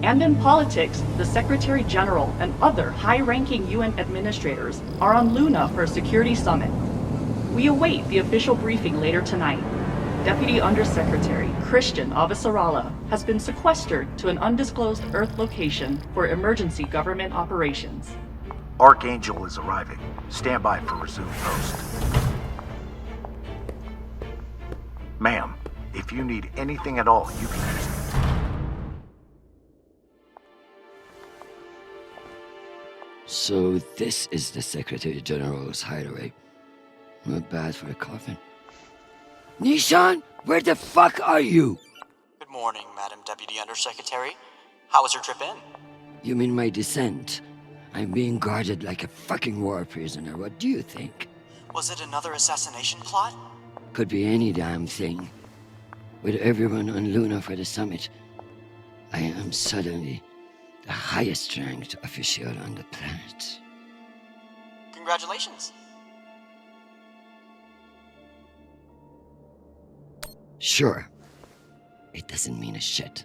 And in politics, the Secretary General and other high-ranking UN administrators are on Luna for a security summit. We await the official briefing later tonight. Deputy Undersecretary Christian Avasarala has been sequestered to an undisclosed Earth location for emergency government operations. Archangel is arriving. Stand by for resume post. Ma'am, if you need anything at all, you can use it. So this is the Secretary General's hideaway. Not bad for a coffin. Nishan, where the fuck are you? Good morning, Madam Deputy Undersecretary. How was your trip in? You mean my descent? I'm being guarded like a fucking war prisoner. What do you think? Was it another assassination plot? Could be any damn thing. With everyone on Luna for the summit, I am suddenly the highest ranked official on the planet. Congratulations. Sure. It doesn't mean a shit.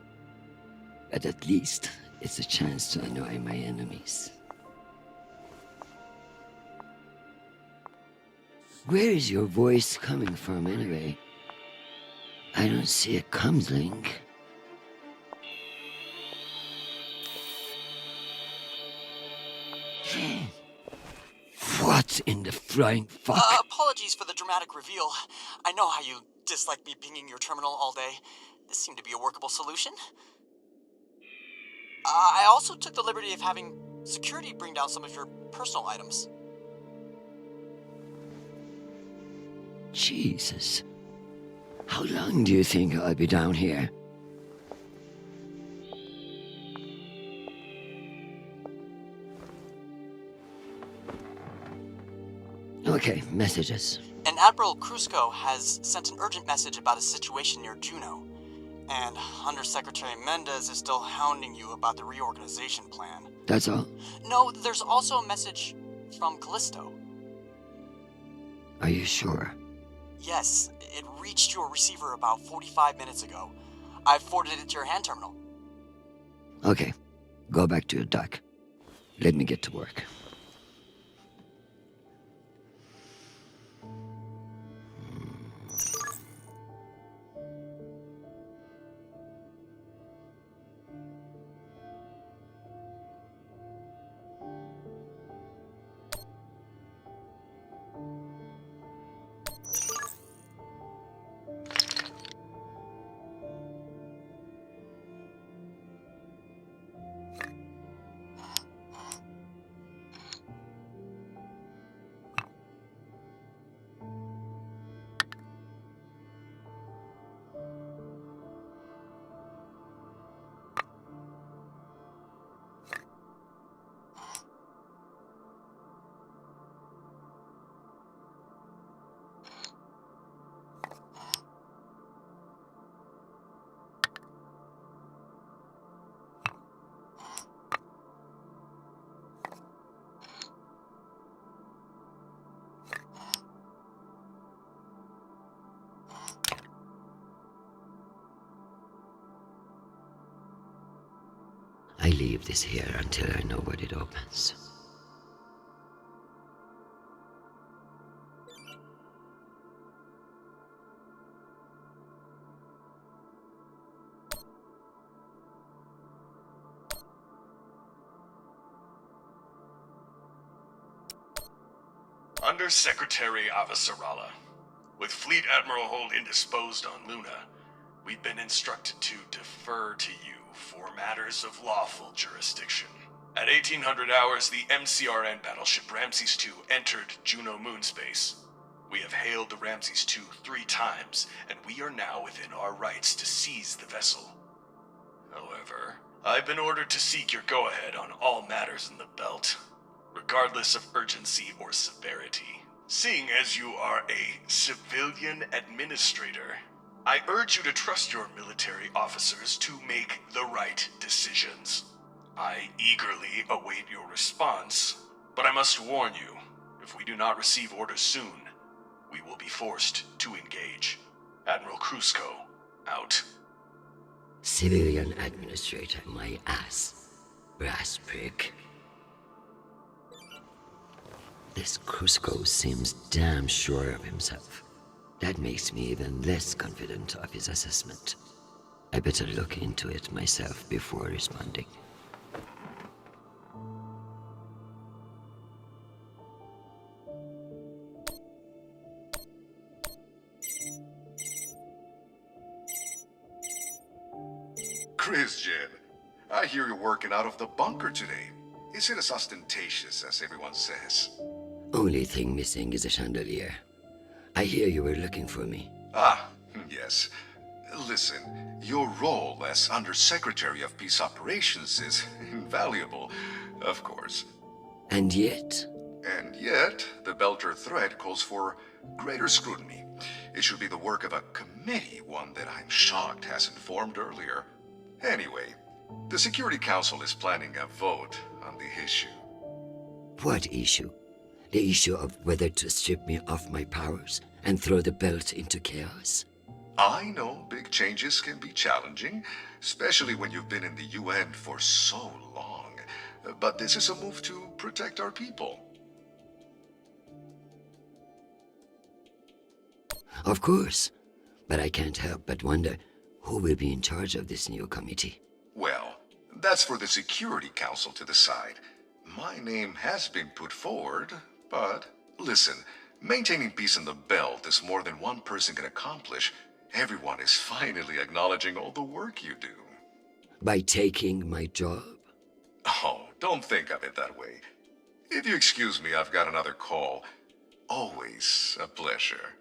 But at least it's a chance to annoy my enemies. Where is your voice coming from anyway? I don't see a comms link. What in the flying fuck? Apologies for the dramatic reveal. I know how you dislike me pinging your terminal all day. This seemed to be a workable solution. I also took the liberty of having security bring down some of your personal items. Jesus. How long do you think I'll be down here? Okay, messages. And Admiral Krusco has sent an urgent message about a situation near Juno. And Undersecretary Mendez is still hounding you about the reorganization plan. That's all? No, there's also a message from Callisto. Are you sure? Yes, it reached your receiver about 45 minutes ago. I've forwarded it to your hand terminal. Okay, go back to your dock. Let me get to work. I leave this here until I know when it opens. Undersecretary Avasarala, with Fleet Admiral Hold indisposed on Luna, we've been instructed to defer to you for matters of lawful jurisdiction. At 1800 hours, the MCRN battleship Ramses II entered Juno moonspace. We have hailed the Ramses II 3 times, and we are now within our rights to seize the vessel. However, I've been ordered to seek your go-ahead on all matters in the belt, regardless of urgency or severity. Seeing as you are a civilian administrator, I urge you to trust your military officers to make the right decisions. I eagerly await your response, but I must warn you, if we do not receive orders soon, we will be forced to engage. Admiral Krusco, out. Civilian administrator, my ass. Brass prick. This Cusco seems damn sure of himself. That makes me even less confident of his assessment. I better look into it myself before responding. Christian, I hear you're working out of the bunker today. Is it as ostentatious as everyone says? Only thing missing is a chandelier. I hear you were looking for me. Ah, yes. Listen, your role as Undersecretary of Peace Operations is invaluable, of course. And yet? And yet, the Belter threat calls for greater scrutiny. It should be the work of a committee, one that I'm shocked hasn't formed earlier. Anyway, the Security Council is planning a vote on the issue. What issue? The issue of whether to strip me of my powers and throw the belt into chaos? I know big changes can be challenging, especially when you've been in the UN for so long. But this is a move to protect our people. Of course. But I can't help but wonder who will be in charge of this new committee. Well, that's for the Security Council to decide. My name has been put forward, but listen, maintaining peace in the belt is more than one person can accomplish. Everyone is finally acknowledging all the work you do. By taking my job? Oh, don't think of it that way. If you excuse me, I've got another call. Always a pleasure.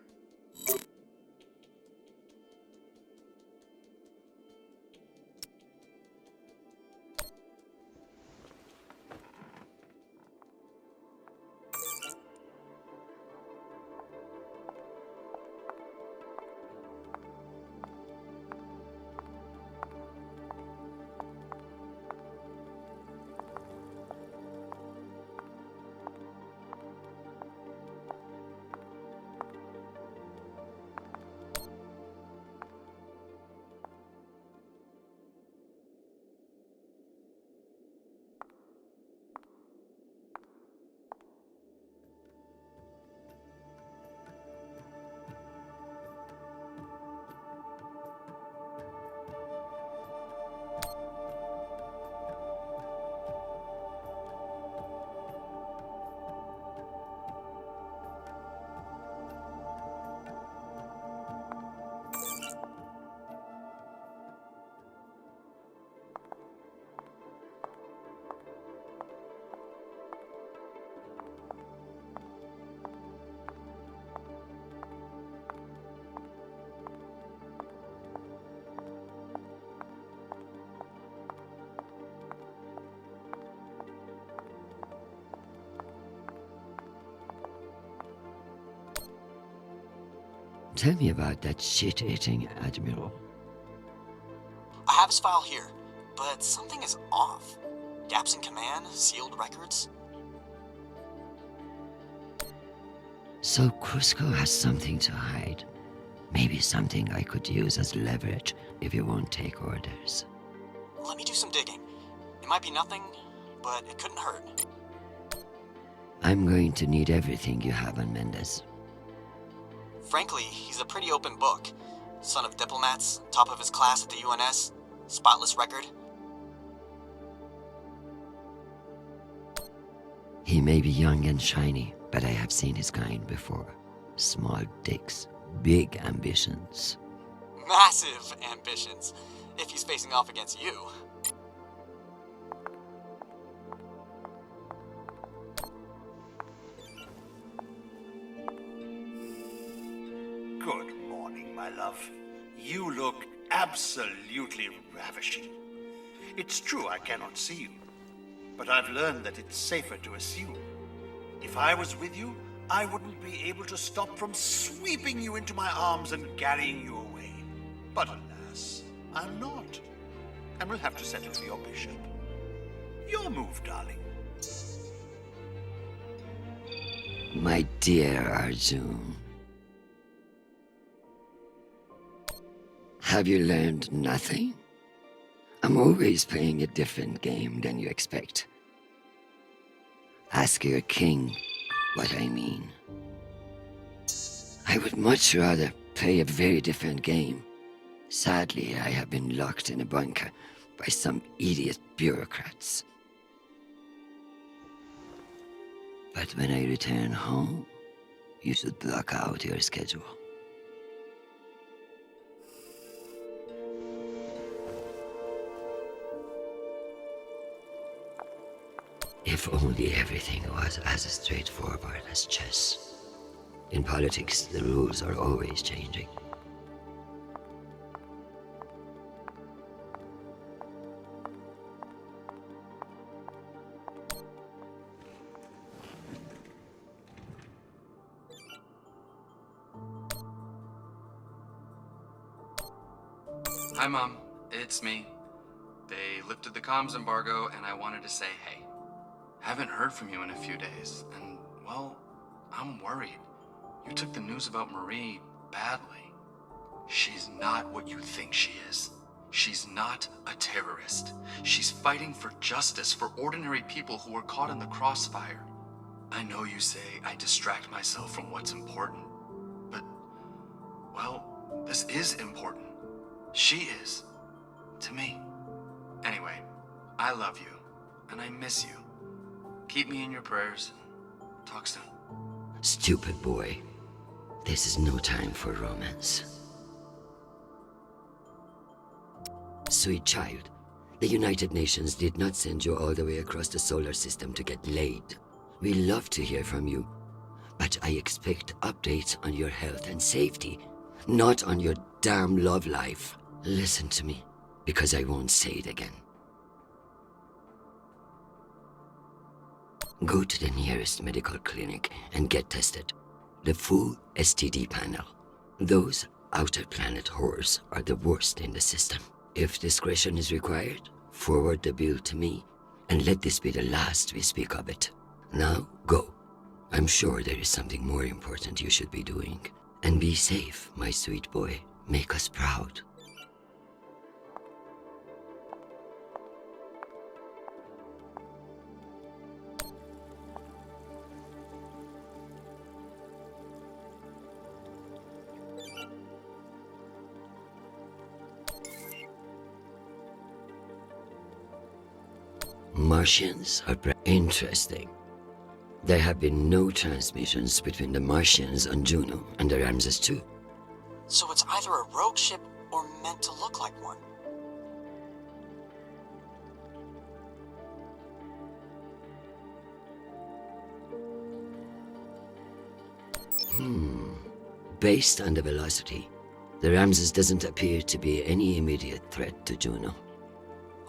Tell me about that shit-eating admiral. I have his file here, but something is off. Gaps in command, sealed records. So Cusco has something to hide. Maybe something I could use as leverage if you won't take orders. Let me do some digging. It might be nothing, but it couldn't hurt. I'm going to need everything you have on Mendez. Frankly, he's a pretty open book. Son of diplomats, top of his class at the UNS, spotless record. He may be young and shiny, but I have seen his kind before. Small dicks, big ambitions. Massive ambitions, if he's facing off against you. Good morning, my love. You look absolutely ravishing. It's true I cannot see you, but I've learned that it's safer to assume. If I was with you, I wouldn't be able to stop from sweeping you into my arms and carrying you away. But alas, I'm not, and we'll have to settle for your bishop. Your move, darling. My dear Arjun. Have you learned nothing? I'm always playing a different game than you expect. Ask your king what I mean. I would much rather play a very different game. Sadly, I have been locked in a bunker by some idiot bureaucrats. But when I return home, you should block out your schedule. If only everything was as straightforward as chess. In politics, the rules are always changing. Hi, Mom. It's me. They lifted the comms embargo, and I wanted to say hey. Haven't heard from you in a few days, and, well, I'm worried. You took the news about Marie badly. She's not what you think she is. She's not a terrorist. She's fighting for justice for ordinary people who were caught in the crossfire. I know you say I distract myself from what's important, but, well, this is important. She is. To me. Anyway, I love you, and I miss you. Keep me in your prayers. Talk soon. Stupid boy. This is no time for romance. Sweet child, the United Nations did not send you all the way across the solar system to get laid. We love to hear from you, but I expect updates on your health and safety, not on your damn love life. Listen to me, because I won't say it again. Go to the nearest medical clinic and get tested. The full STD panel. Those outer planet whores are the worst in the system. If discretion is required, forward the bill to me, and let this be the last we speak of it. Now, go. I'm sure there is something more important you should be doing. And be safe, my sweet boy. Make us proud. Martians are interesting. There have been no transmissions between the Martians on Juno and the Ramses II. So it's either a rogue ship or meant to look like one. Based on the velocity, the Ramses doesn't appear to be any immediate threat to Juno.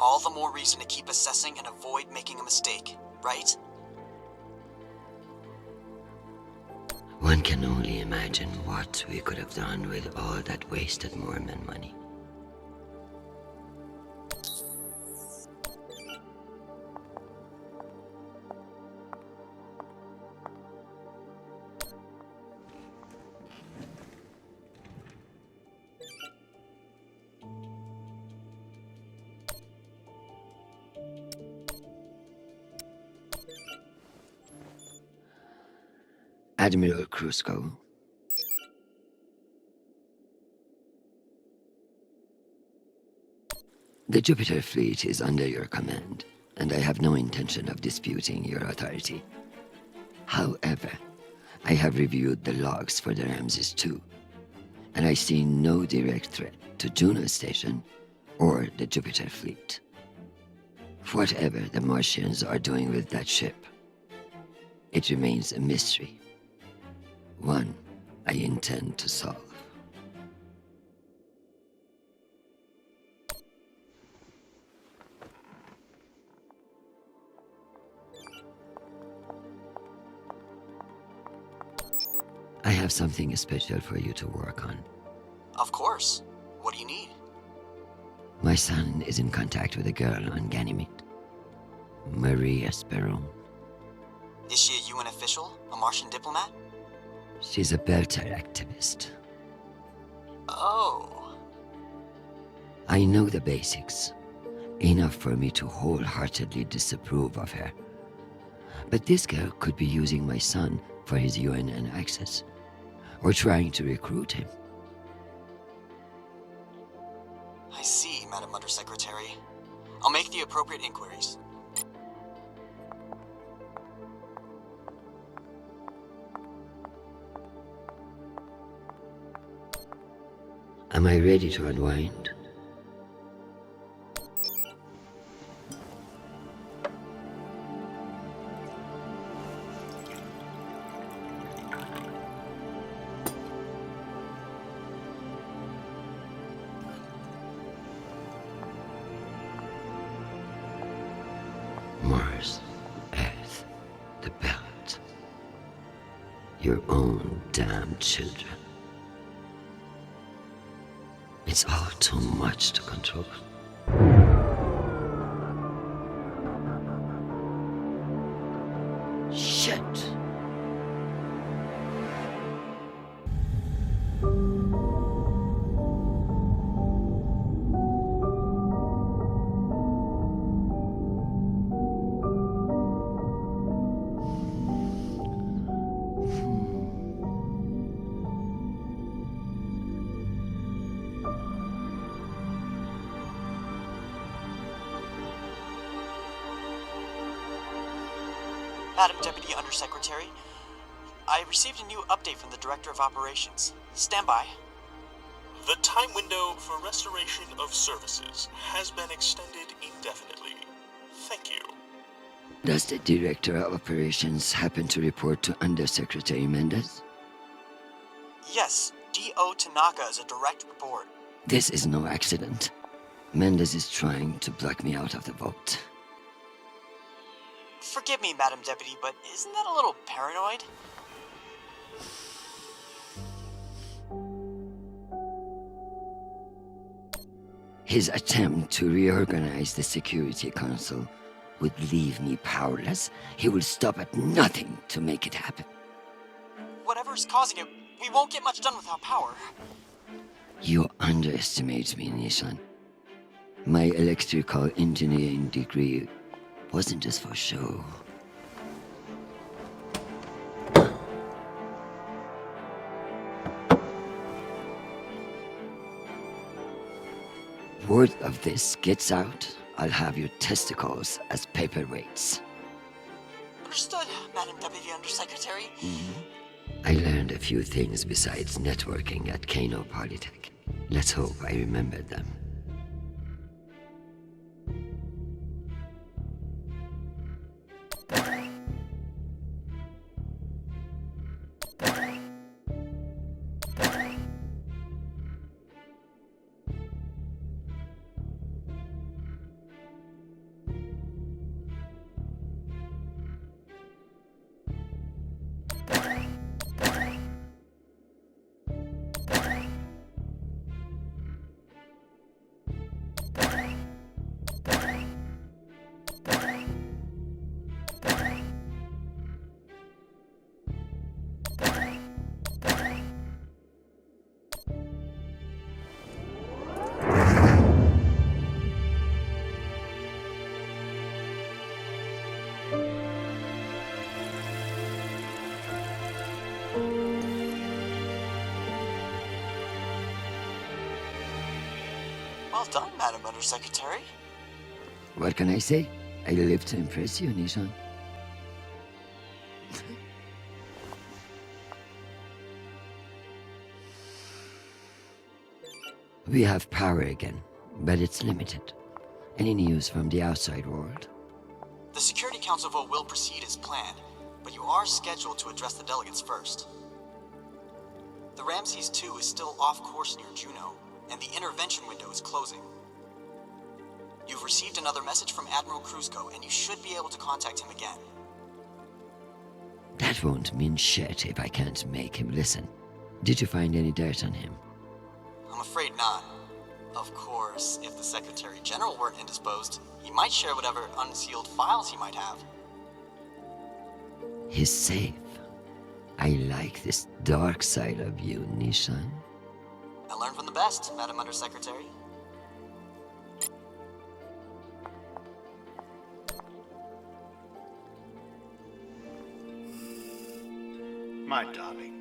All the more reason to keep assessing and avoid making a mistake, right? One can only imagine what we could have done with all that wasted Mormon money. Admiral Crusoe. The Jupiter fleet is under your command, and I have no intention of disputing your authority. However, I have reviewed the logs for the Ramses II, and I see no direct threat to Juno Station or the Jupiter fleet. Whatever the Martians are doing with that ship, it remains a mystery. One I intend to solve. I have something special for you to work on. Of course. What do you need? My son is in contact with a girl on Ganymede. Marie Esperon. Is she a UN official? A Martian diplomat? She's a Belter activist. Oh. I know the basics. Enough for me to wholeheartedly disapprove of her. But this girl could be using my son for his UNN access, or trying to recruit him. I see, Madam Undersecretary. I'll make the appropriate inquiries. Am I ready to unwind? Mars, Earth, the belt. Your own damn children. It's all too much to control. Shit. Madam Deputy Undersecretary, I received a new update from the Director of Operations. Stand by. The time window for restoration of services has been extended indefinitely. Thank you. Does the Director of Operations happen to report to Undersecretary Mendez? Yes, D.O. Tanaka is a direct report. This is no accident. Mendez is trying to block me out of the vote. Forgive me, Madam Deputy, but isn't that a little paranoid? His attempt to reorganize the Security Council would leave me powerless. He will stop at nothing to make it happen. Whatever's causing it, we won't get much done without power. You underestimate me, Nishan. My electrical engineering degree wasn't just for show. Word of this gets out, I'll have your testicles as paperweights. Understood, Madam Deputy Undersecretary. I learned a few things besides networking at Kano Polytech. Let's hope I remembered them. Well done, Madam Undersecretary. What can I say? I live to impress you, Nishan. We have power again, but it's limited. Any news from the outside world? The Security Council vote will proceed as planned, but you are scheduled to address the delegates first. The Ramses 2 is still off course near Juno, and the intervention window is closing. You've received another message from Admiral Kruzko, and you should be able to contact him again. That won't mean shit if I can't make him listen. Did you find any dirt on him? I'm afraid not. Of course, if the Secretary General weren't indisposed, he might share whatever unsealed files he might have. He's safe. I like this dark side of you, Nishan. I learned from the best, Madam Undersecretary. My darling,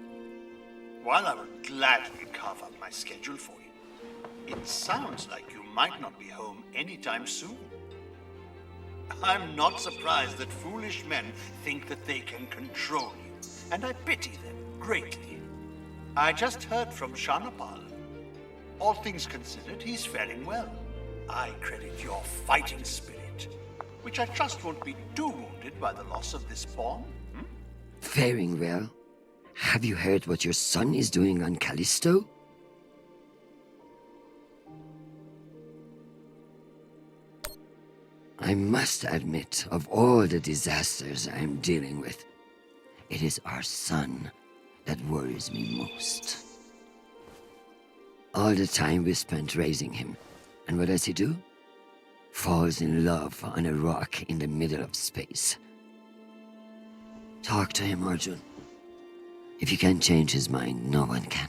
while I would gladly carve up my schedule for you, it sounds like you might not be home anytime soon. I'm not surprised that foolish men think that they can control you, and I pity them greatly. I just heard from Shanapal. All things considered, he's faring well. I credit your fighting spirit, which I trust won't be too wounded by the loss of this pawn. Faring well? Have you heard what your son is doing on Callisto? I must admit, of all the disasters I am dealing with, it is our son that worries me most. All the time we spent raising him, and what does he do? Falls in love on a rock in the middle of space. Talk to him, Arjun. If you can't change his mind, no one can.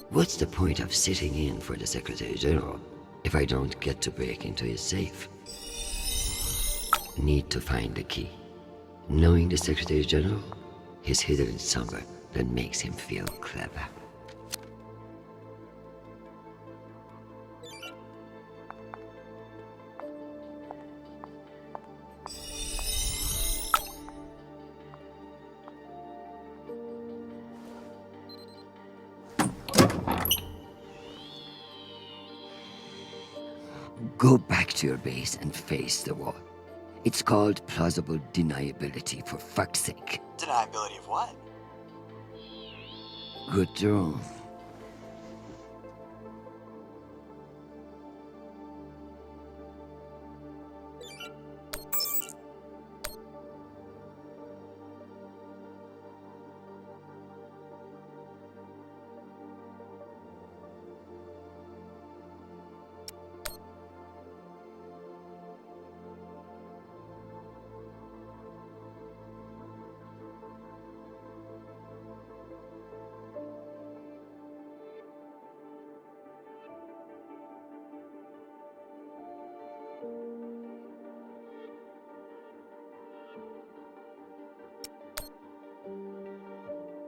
What's the point of sitting in for the Secretary General if I don't get to break into his safe? Need to find the key. Knowing the Secretary General, he's hidden somewhere that makes him feel clever. Go back to your base and face the wall. It's called plausible deniability, for fuck's sake. Deniability of what? Good draw.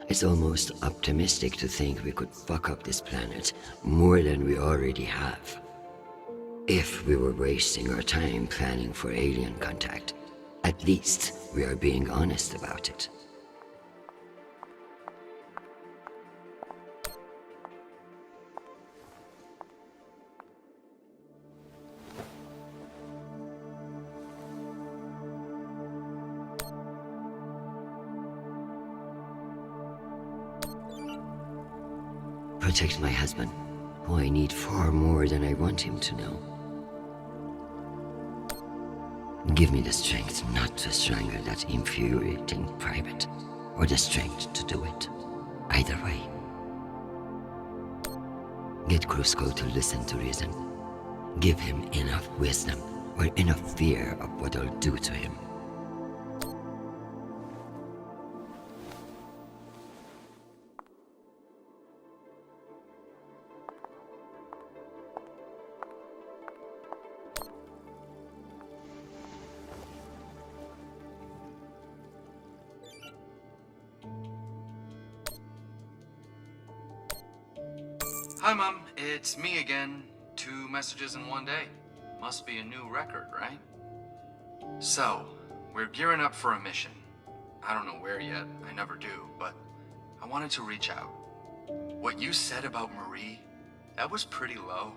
It's almost optimistic to think we could fuck up this planet more than we already have. If we were wasting our time planning for alien contact, at least we are being honest about it. Protect my husband, who I need far more than I want him to know. Give me the strength not to strangle that infuriating private, or the strength to do it. Either way. Get Krusko to listen to reason. Give him enough wisdom, or enough fear of what I'll do to him. Hi, Mom. It's me again. 2 messages in one day. Must be a new record, right? So, we're gearing up for a mission. I don't know where yet. I never do, but I wanted to reach out. What you said about Marie, that was pretty low.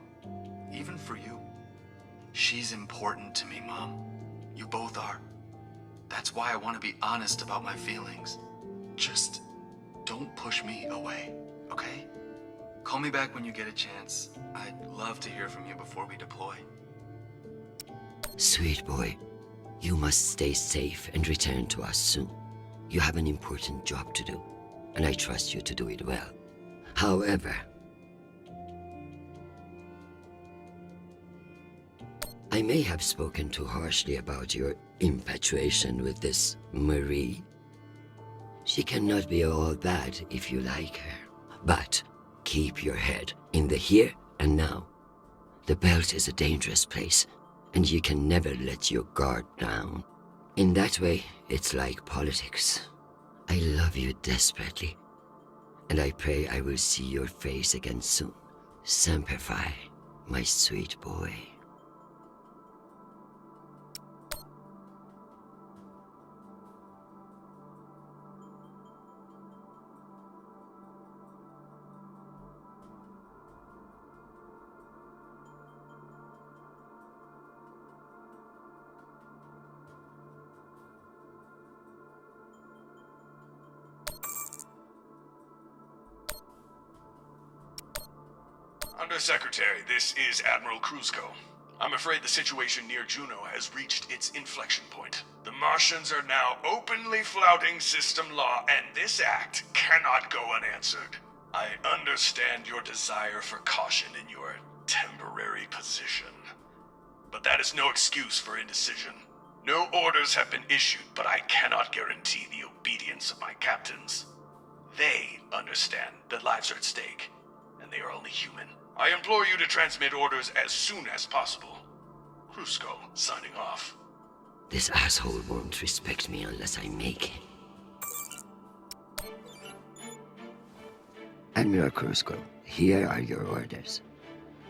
Even for you. She's important to me, Mom. You both are. That's why I want to be honest about my feelings. Just don't push me away, okay? Call me back when you get a chance. I'd love to hear from you before we deploy. Sweet boy, you must stay safe and return to us soon. You have an important job to do, and I trust you to do it well. However, I may have spoken too harshly about your infatuation with this Marie. She cannot be all bad if you like her. But keep your head in the here and now. The belt is a dangerous place, and you can never let your guard down. In that way, it's like politics. I love you desperately, and I pray I will see your face again soon. Semper Fi, my sweet boy. Undersecretary, this is Admiral Kruzko. I'm afraid the situation near Juno has reached its inflection point. The Martians are now openly flouting system law, and this act cannot go unanswered. I understand your desire for caution in your temporary position, but that is no excuse for indecision. No orders have been issued, but I cannot guarantee the obedience of my captains. They understand that lives are at stake, and they are only human. I implore you to transmit orders as soon as possible. Kruzko, signing off. This asshole won't respect me unless I make him. Admiral Kruzko, here are your orders.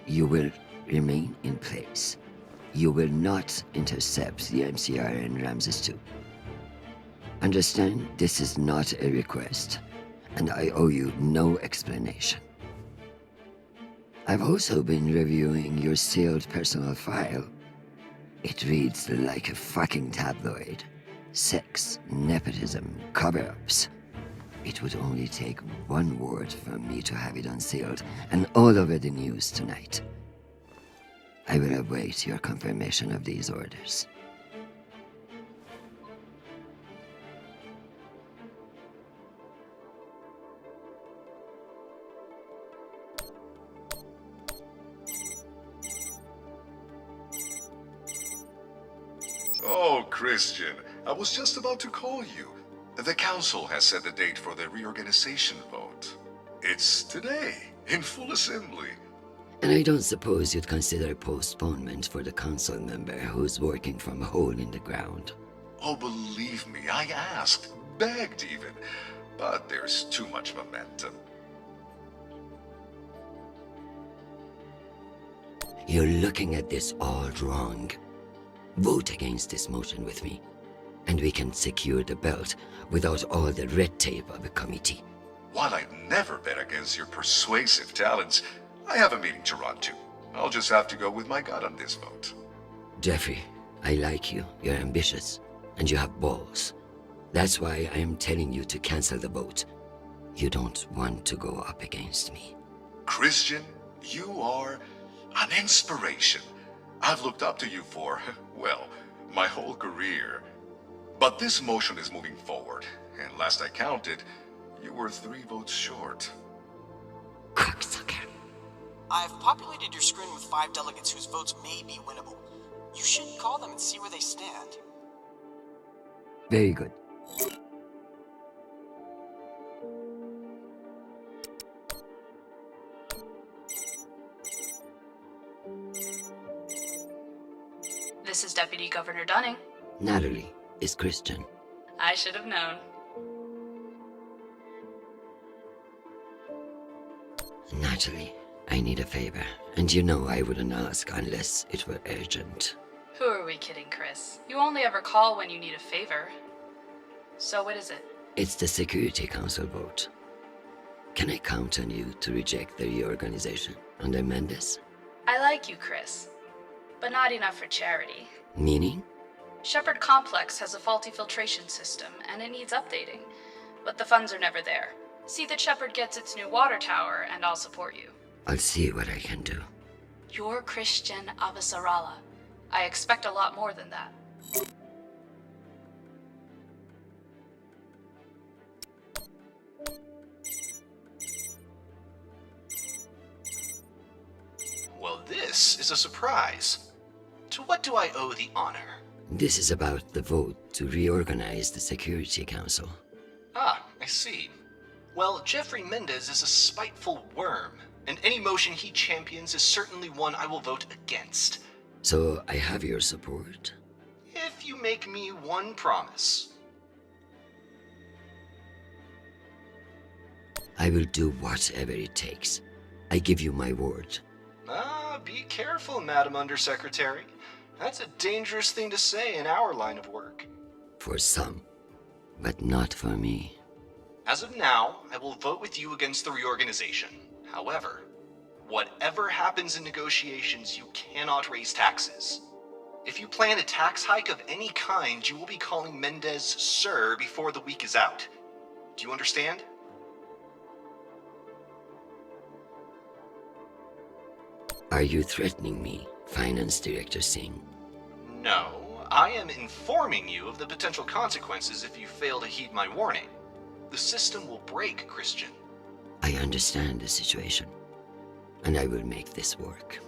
You will remain in place. You will not intercept the MCR in Ramses 2. Understand, this is not a request, and I owe you no explanation. I've also been reviewing your sealed personal file. It reads like a fucking tabloid. Sex, nepotism, cover-ups. It would only take one word from me to have it unsealed and all over the news tonight. I will await your confirmation of these orders. Oh, Christian, I was just about to call you. The council has set the date for the reorganization vote. It's today, in full assembly. And I don't suppose you'd consider postponement for the council member who's working from a hole in the ground. Oh, believe me, I asked, begged even, but there's too much momentum. You're looking at this all wrong. Vote against this motion with me, and we can secure the belt without all the red tape of a committee. While I'd never bet against your persuasive talents, I have a meeting to run to. I'll just have to go with my gut on this vote. Jeffrey, I like you. You're ambitious, and you have balls. That's why I am telling you to cancel the vote. You don't want to go up against me. Christian, you are an inspiration. I've looked up to you for, well, my whole career. But this motion is moving forward, and last I counted, you were 3 votes short. Cocksucker. I've populated your screen with 5 delegates whose votes may be winnable. You should call them and see where they stand. Very good. This is Deputy Governor Dunning. Natalie is Christian. I should have known. Natalie, I need a favor, and you know I wouldn't ask unless it were urgent. Who are we kidding, Chris? You only ever call when you need a favor. So what is it? It's the Security Council vote. Can I count on you to reject the reorganization and amend this? I like you, Chris. But not enough for charity. Meaning? Shepherd Complex has a faulty filtration system, and it needs updating. But the funds are never there. See that Shepherd gets its new water tower, and I'll support you. I'll see what I can do. You're Christian Avasarala. I expect a lot more than that. Well, this is a surprise. To what do I owe the honor? This is about the vote to reorganize the Security Council. Ah, I see. Well, Jeffrey Mendez is a spiteful worm, and any motion he champions is certainly one I will vote against. So I have your support? If you make me one promise. I will do whatever it takes. I give you my word. Be careful, Madam Undersecretary. That's a dangerous thing to say in our line of work. For some, but not for me. As of now, I will vote with you against the reorganization. However, whatever happens in negotiations, you cannot raise taxes. If you plan a tax hike of any kind, you will be calling Mendez Sir before the week is out. Do you understand? Are you threatening me, Finance Director Singh? No, I am informing you of the potential consequences if you fail to heed my warning. The system will break, Christian. I understand the situation, and I will make this work.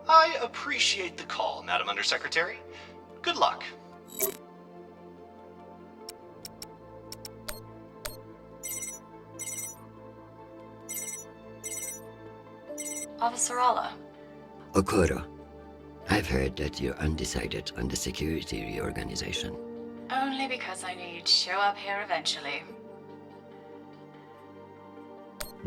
I appreciate the call, Madam Undersecretary. Good luck. Officer Allah. Okoro, I've heard that you're undecided on the security reorganization. Only because I knew you'd show up here eventually.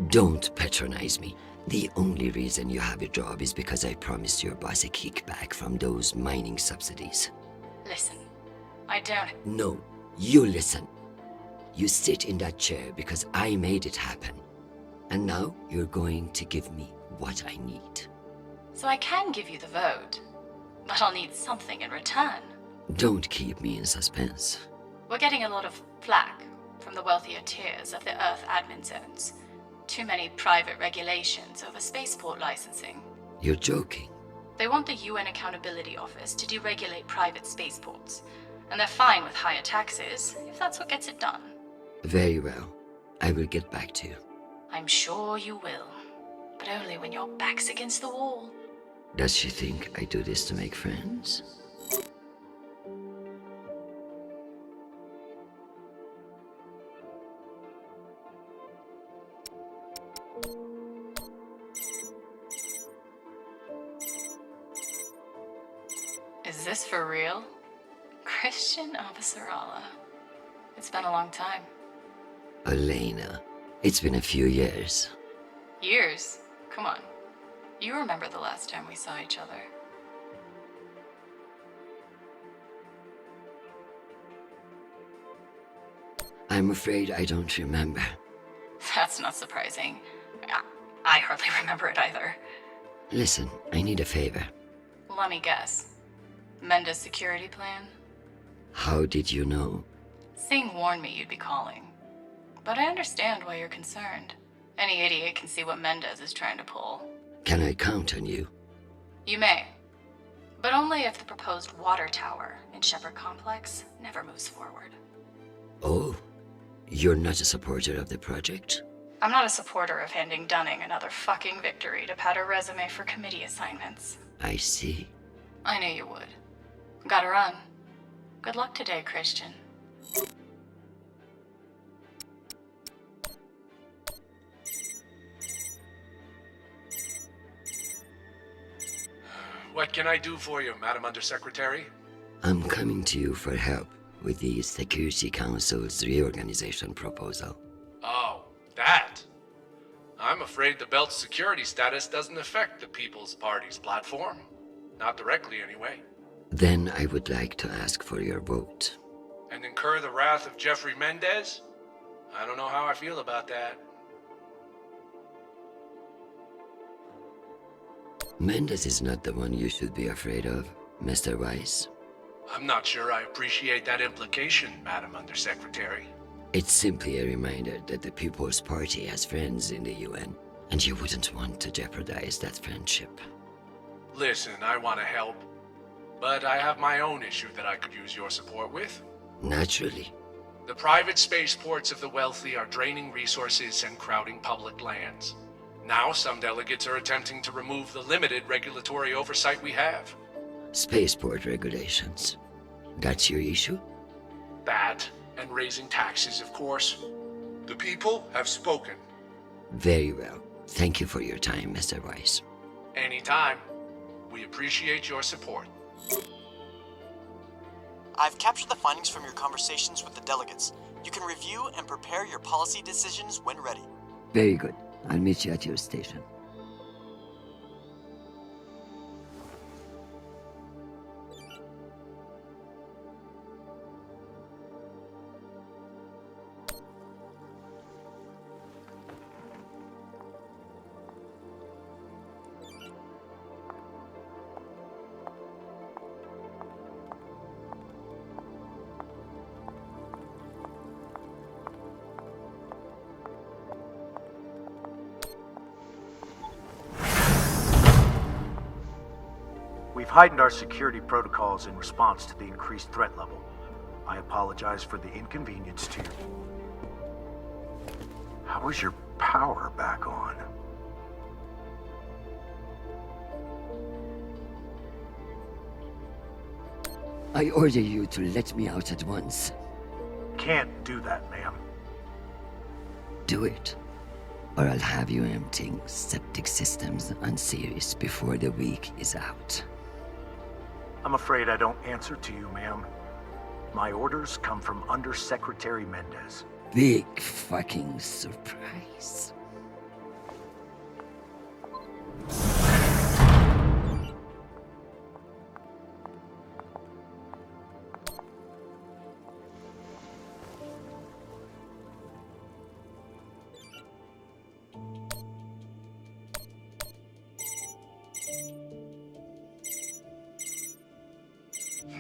Don't patronize me. The only reason you have a job is because I promised your boss a kickback from those mining subsidies. Listen, I don't... No, you listen. You sit in that chair because I made it happen. And now you're going to give me what I need. So I can give you the vote, but I'll need something in return. Don't keep me in suspense. We're getting a lot of flack from the wealthier tiers of the Earth admin zones. Too many private regulations over spaceport licensing. You're joking. They want the UN Accountability Office to deregulate private spaceports, and they're fine with higher taxes if that's what gets it done. Very well. I will get back to you. I'm sure you will, but only when your back's against the wall. Does she think I do this to make friends? Is this for real? Christian Officer Allah. It's been a long time. Elena, it's been a few years. Years? Come on. You remember the last time we saw each other. I'm afraid I don't remember. That's not surprising. I hardly remember it either. Listen, I need a favor. Let me guess. Mendez security plan? How did you know? Singh warned me you'd be calling. But I understand why you're concerned. Any idiot can see what Mendez is trying to pull. Can I count on you? You may. But only if the proposed water tower in Shepherd Complex never moves forward. Oh, you're not a supporter of the project? I'm not a supporter of handing Dunning another fucking victory to pad her resume for committee assignments. I see. I knew you would. Gotta run. Good luck today, Christian. What can I do for you, Madam Undersecretary? I'm coming to you for help with the Security Council's reorganization proposal. Oh, that. I'm afraid the belt's security status doesn't affect the People's Party's platform. Not directly, anyway. Then I would like to ask for your vote. And incur the wrath of Jeffrey Mendez? I don't know how I feel about that. Mendez is not the one you should be afraid of, Mr. Weiss. I'm not sure I appreciate that implication, Madam Undersecretary. It's simply a reminder that the People's Party has friends in the UN, and you wouldn't want to jeopardize that friendship. Listen, I want to help, but I have my own issue that I could use your support with. Naturally. The private spaceports of the wealthy are draining resources and crowding public lands. Now some delegates are attempting to remove the limited regulatory oversight we have. Spaceport regulations. That's your issue? That, and raising taxes, of course. The people have spoken. Very well. Thank you for your time, Mr. Weiss. Anytime. We appreciate your support. I've captured the findings from your conversations with the delegates. You can review and prepare your policy decisions when ready. Very good. I'll meet you at your station. We've heightened our security protocols in response to the increased threat level. I apologize for the inconvenience to you. How is your power back on? I order you to let me out at once. Can't do that, ma'am. Do it, or I'll have you emptying septic systems on Ceres before the week is out. I'm afraid I don't answer to you, ma'am. My orders come from Undersecretary Mendez. Big fucking surprise.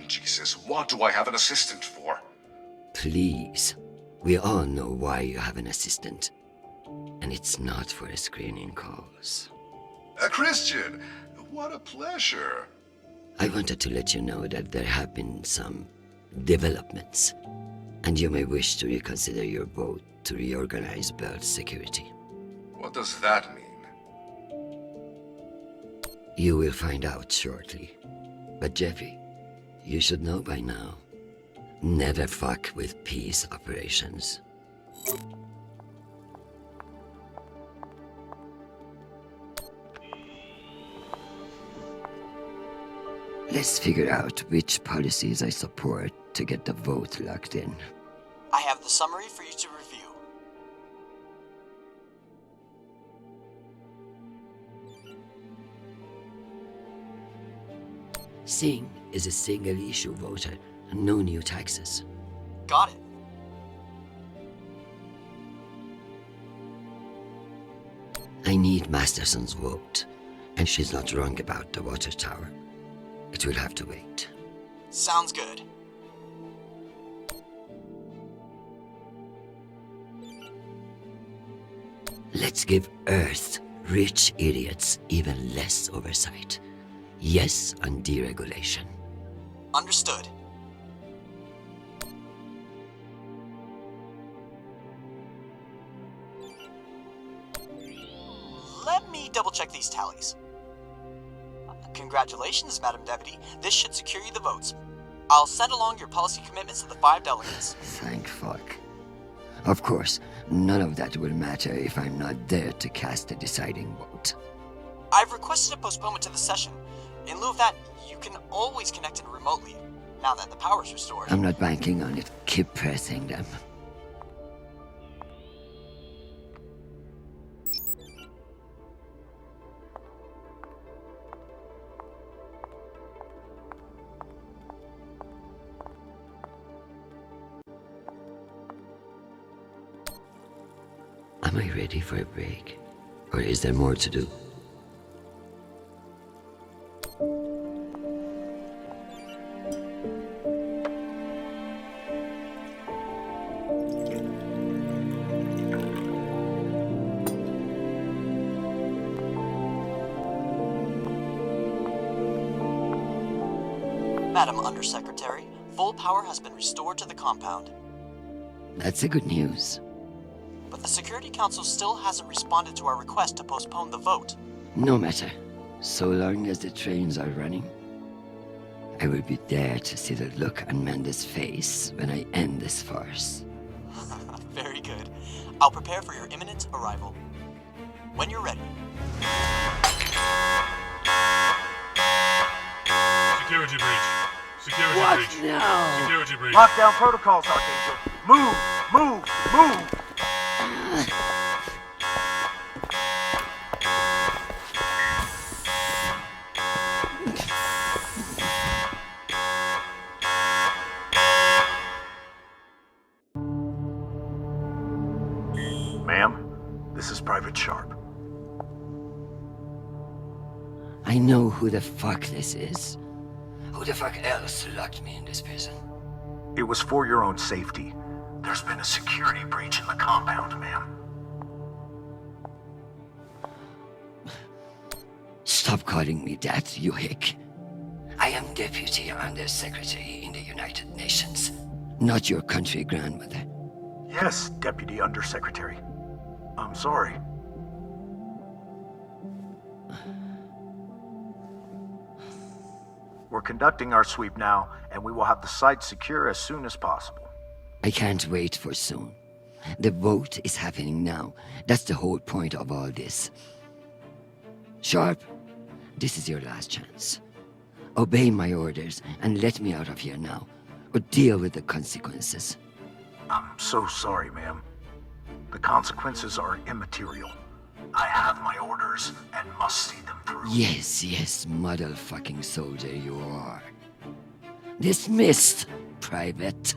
Jesus, what do I have an assistant for? Please. We all know why you have an assistant. And it's not for screening calls. Christian, what a pleasure. I wanted to let you know that there have been some developments, and you may wish to reconsider your vote to reorganize Belt security. What does that mean? You will find out shortly. But Jeffrey, you should know by now. Never fuck with peace operations. Let's figure out which policies I support to get the vote locked in. I have the summary for you to review. Singh is a single-issue voter, and no new taxes. Got it. I need Masterson's vote, and she's not wrong about the water tower. It will have to wait. Sounds good. Let's give Earth rich idiots even less oversight. Yes on deregulation. Understood. Let me double-check these tallies. Congratulations, Madam Deputy. This should secure you the votes. I'll send along your policy commitments to the 5 delegates. Thank fuck. Of course, none of that will matter if I'm not there to cast a deciding vote. I've requested a postponement to the session. In lieu of that, you can always connect in remotely, now that the power's restored. I'm not banking on it. Keep pressing them. Am I ready for a break? Or is there more to do? Madam Undersecretary, full power has been restored to the compound. That's the good news. But the Security Council still hasn't responded to our request to postpone the vote. No matter. So long as the trains are running, I will be there to see the look on Mendes' face when I end this farce. Very good. I'll prepare for your imminent arrival. When you're ready. Security breach. Security What breach. now? Security breach. Lockdown protocols, Archangel. Move! Move! Move! Ma'am, this is Private Sharp. I know who the fuck this is. Who the fuck else locked me in this prison? It was for your own safety. There's been a security breach in the compound, ma'am. Stop calling me that, you hick. I am Deputy Undersecretary in the United Nations, not your country grandmother. Yes, Deputy Undersecretary. I'm sorry. We're conducting our sweep now, and we will have the site secure as soon as possible. I can't wait for soon. The vote is happening now. That's the whole point of all this. Sharp, this is your last chance. Obey my orders and let me out of here now, or deal with the consequences. I'm so sorry, ma'am. The consequences are immaterial. I have my orders and must see them through. Yes, motherfucking soldier you are. Dismissed, Private.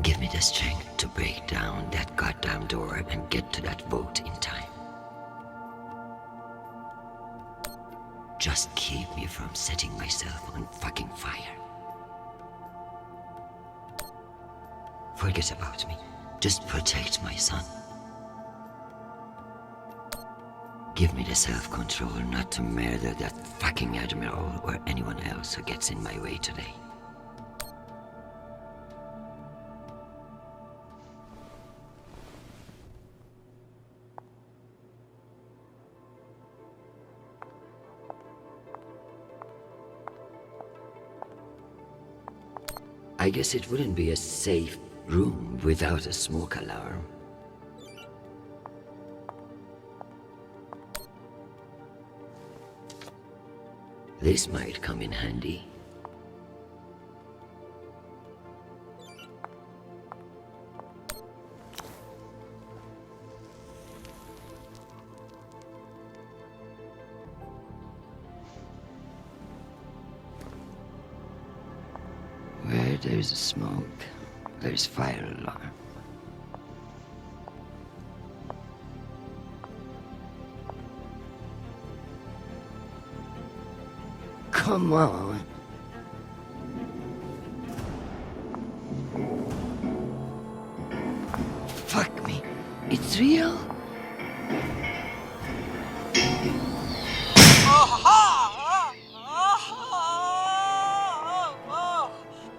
Give me the strength to break down that goddamn door and get to that vote in time. Just keep me from setting myself on fucking fire. Forget about me. Just protect my son. Give me the self-control not to murder that fucking Admiral or anyone else who gets in my way today. I guess it wouldn't be a safe room without a smoke alarm. This might come in handy. Where there's smoke, there's fire alarm. Come on. Fuck me. It's real?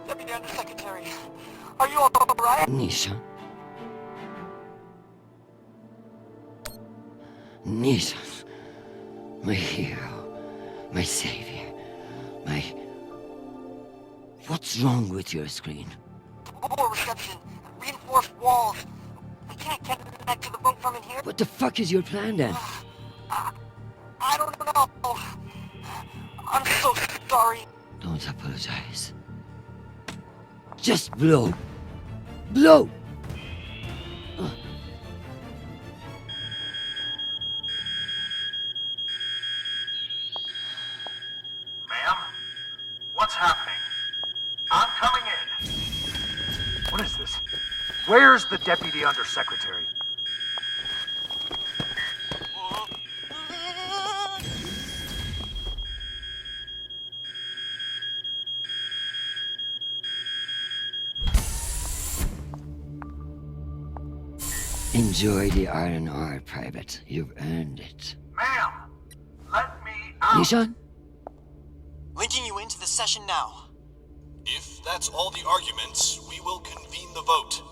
Deputy Undersecretary, are you alright? Nisha. Nisha. My hero. My savior. My... What's wrong with your screen? Poor reception. Reinforced walls. We can't connect to the boat from in here. What the fuck is your plan then? I don't know. I'm so sorry. Don't apologize. Just blow. Blow! Ma'am? What's happening? I'm coming in. What is this? Where's the Deputy Undersecretary? Enjoy the R&R, Private. You've earned it. Ma'am, let me out. Nishan? Linking you into the session now. If that's all the arguments, we will convene the vote.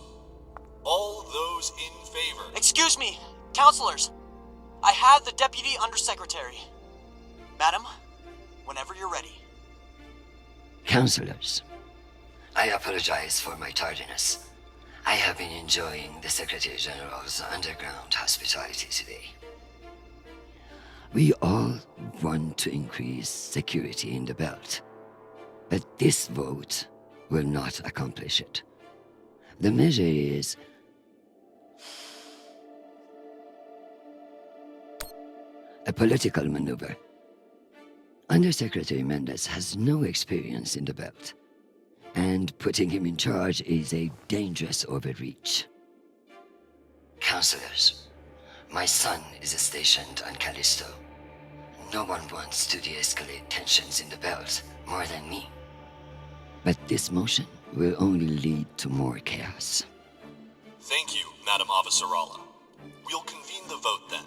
All those in favor. Excuse me, counselors. I have the Deputy Undersecretary. Madam, whenever you're ready. Counselors, I apologize for my tardiness. I have been enjoying the Secretary General's underground hospitality today. We all want to increase security in the belt, but this vote will not accomplish it. The measure is a political maneuver. Undersecretary Mendez has no experience in the belt, and putting him in charge is a dangerous overreach. Counselors, my son is stationed on Callisto. No one wants to de-escalate tensions in the belt more than me. But this motion will only lead to more chaos. Thank you, Madam Avasarala. We'll convene the vote then.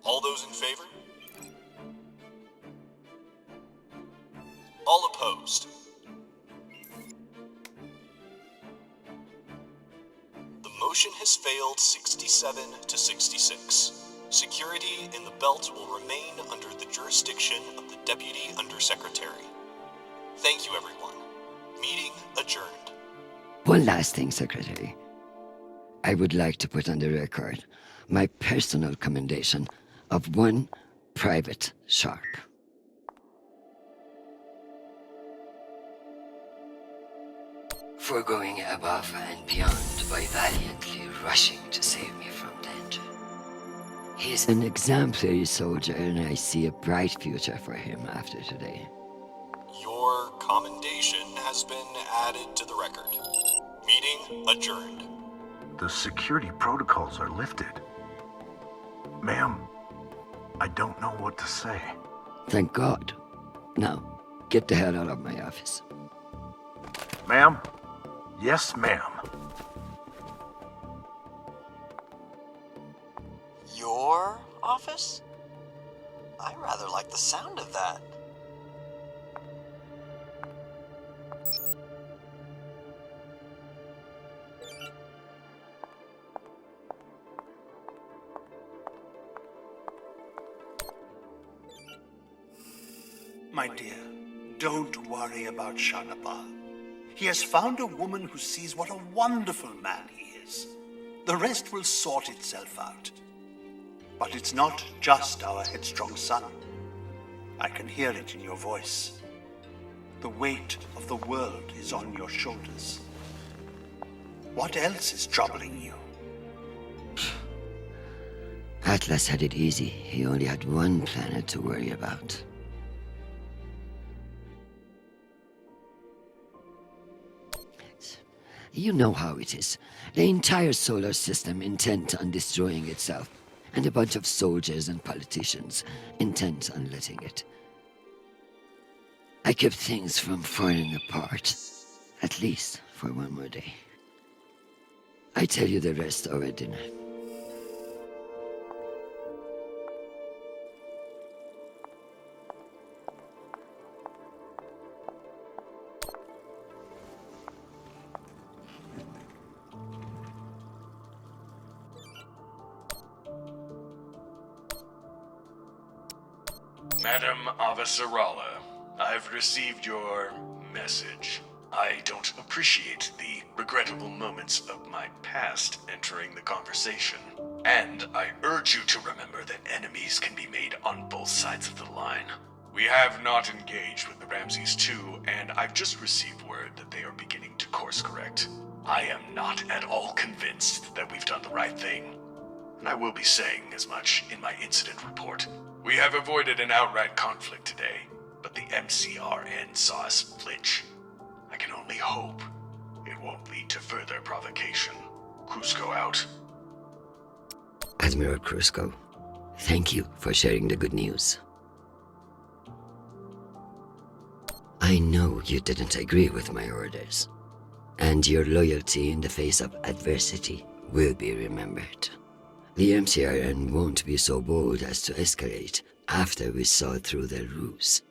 All those in favor? All opposed? The motion has failed 67 to 66. Security in the belt will remain under the jurisdiction of the Deputy Undersecretary. Thank you, everyone. Meeting adjourned. One last thing, Secretary. I would like to put on the record my personal commendation of one Private Sharp. For going above and beyond by valiantly rushing to save me from danger. He's an exemplary soldier, and I see a bright future for him after today. Your commendation has been added to the record. Meeting adjourned. The security protocols are lifted. Ma'am, I don't know what to say. Thank God. Now, get the hell out of my office. Ma'am? Yes, ma'am. Your office? I rather like the sound of that. My dear, don't worry about Shanapal. He has found a woman who sees what a wonderful man he is. The rest will sort itself out. But it's not just our headstrong son. I can hear it in your voice. The weight of the world is on your shoulders. What else is troubling you? Atlas had it easy. He only had one planet to worry about. You know how it is. The entire solar system intent on destroying itself, and a bunch of soldiers and politicians intent on letting it. I kept things from falling apart, at least for one more day. I tell you the rest over dinner. Madam Avasarala, I've received your message. I don't appreciate the regrettable moments of my past entering the conversation. And I urge you to remember that enemies can be made on both sides of the line. We have not engaged with the Ramses II, and I've just received word that they are beginning to course correct. I am not at all convinced that we've done the right thing. And I will be saying as much in my incident report. We have avoided an outright conflict today, but the MCRN saw us flinch. I can only hope it won't lead to further provocation. Cusco out. Admiral Cusco, thank you for sharing the good news. I know you didn't agree with my orders, and your loyalty in the face of adversity will be remembered. The MCRN won't be so bold as to escalate after we saw through their ruse.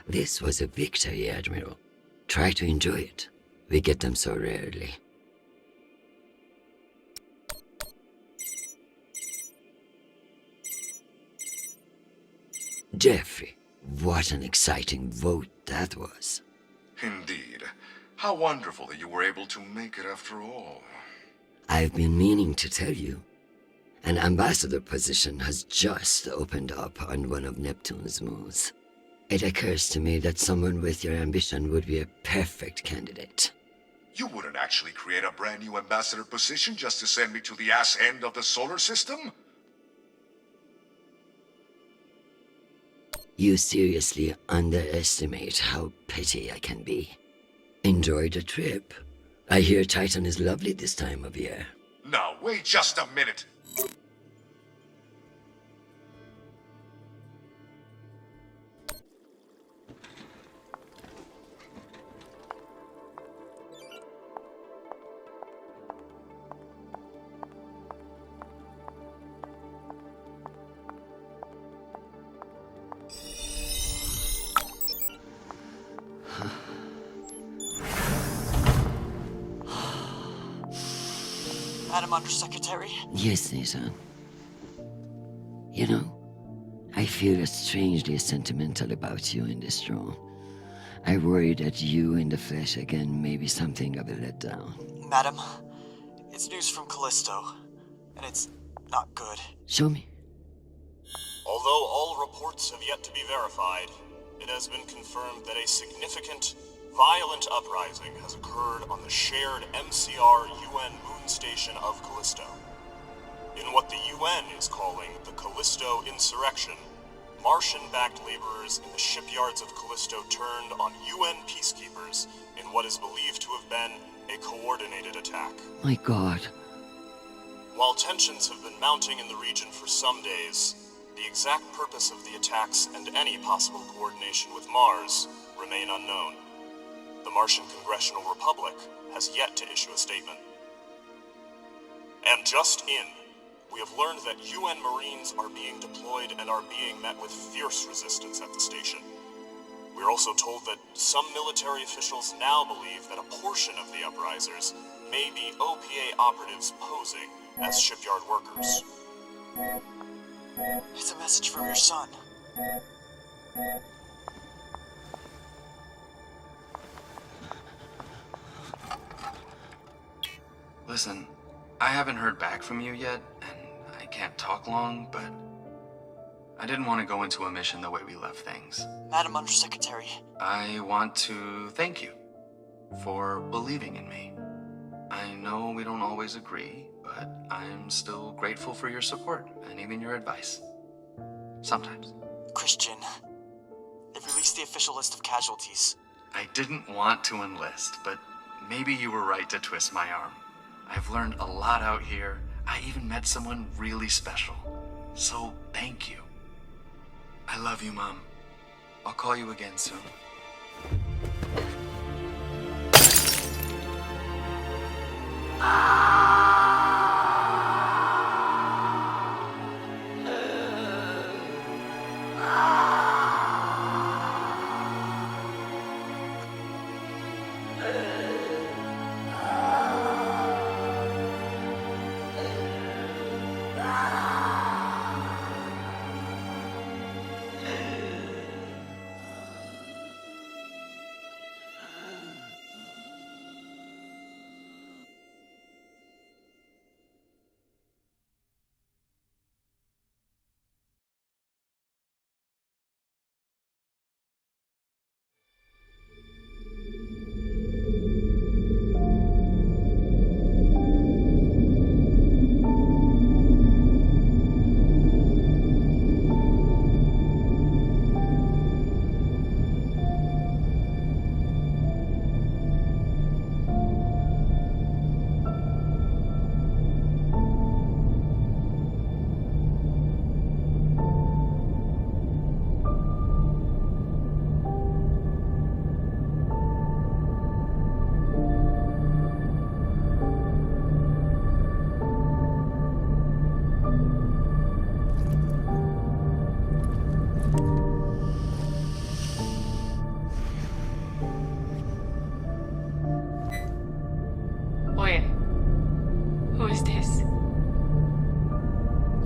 This was a victory, Admiral. Try to enjoy it. We get them so rarely. Jeffrey, what an exciting vote that was. Indeed. How wonderful that you were able to make it after all. I've been meaning to tell you. An ambassador position has just opened up on one of Neptune's moons. It occurs to me that someone with your ambition would be a perfect candidate. You wouldn't actually create a brand new ambassador position just to send me to the ass end of the solar system? You seriously underestimate how petty I can be. Enjoy the trip. I hear Titan is lovely this time of year. Now, wait just a minute. Madam Undersecretary? Yes, Nathan. You know, I feel strangely sentimental about you in this room. I worry that you in the flesh again may be something of a letdown. Madam, it's news from Callisto, and it's not good. Show me. Although all reports have yet to be verified, it has been confirmed that a significant, violent uprising has occurred on the shared MCR-UN moon station of Callisto. In what the UN is calling the Callisto Insurrection, Martian-backed laborers in the shipyards of Callisto turned on UN peacekeepers in what is believed to have been a coordinated attack. My God. While tensions have been mounting in the region for some days, the exact purpose of the attacks and any possible coordination with Mars remain unknown. The Martian Congressional Republic has yet to issue a statement. And just in, we have learned that UN Marines are being deployed and are being met with fierce resistance at the station. We are also told that some military officials now believe that a portion of the uprisers may be OPA operatives posing as shipyard workers. It's a message from your son. Listen, I haven't heard back from you yet, and I can't talk long, but I didn't want to go into a mission the way we left things. Madam Undersecretary. I want to thank you for believing in me. I know we don't always agree, but I'm still grateful for your support and even your advice. Sometimes. Christian, they've released the official list of casualties. I didn't want to enlist, but maybe you were right to twist my arm. I've learned a lot out here. I even met someone really special. So, thank you. I love you, Mom. I'll call you again soon.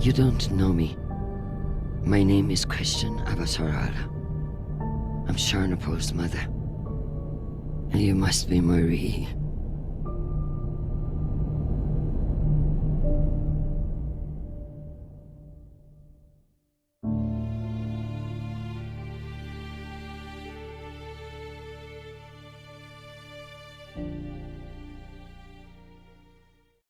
You don't know me. My name is Christian Avasarala. I'm Sharnapol's mother. And you must be Marie.